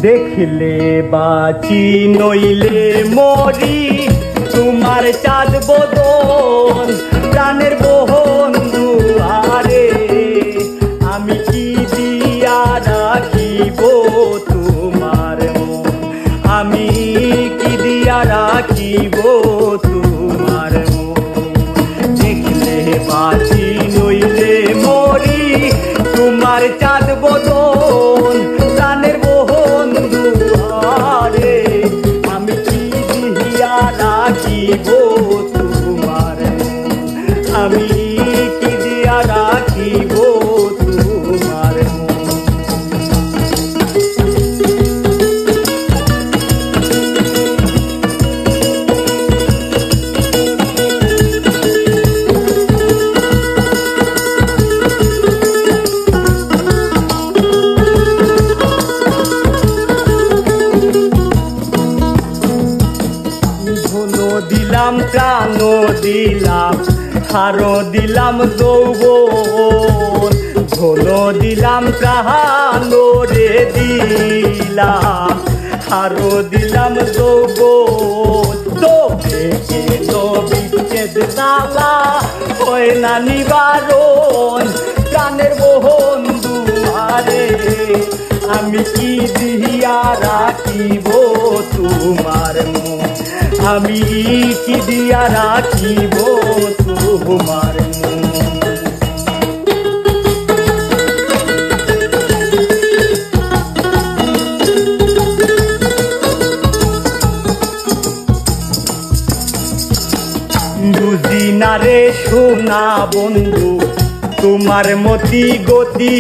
দেখলে বাঁচি নইলে মরি, তোমার চাঁদ বদন প্রাণের বন্ধু। আরে আমি কি দিয়া রাখিব তোমার মন, আমি কি দিয়া রাখিব তোমার মন। দেখলে বাঁচি নইলে মরি, তোমার চাঁদ বদন প্রাণের বন্ধু। আরে আমি কি দিয়া রাখিব তোমার মন, আমি কি দিয়া রাখিব তোমার মন। দিলাম প্রাণ দিলাম, হারো দিলাম যৌবন, ধনো দিলাম প্রাণ রে দিলাম, হারো দিলাম যৌবন। তবে কেন বিচ্ছেদ জ্বালা হয় না নিবারণ, প্রাণের বন্ধু। আরে আমি কি দিয়া রাখিব তোমার মন, আমি কি দিয়া রাখিব তোমার মন। বুঝি না রে সোনা বন্ধু তোমার মতি গতি,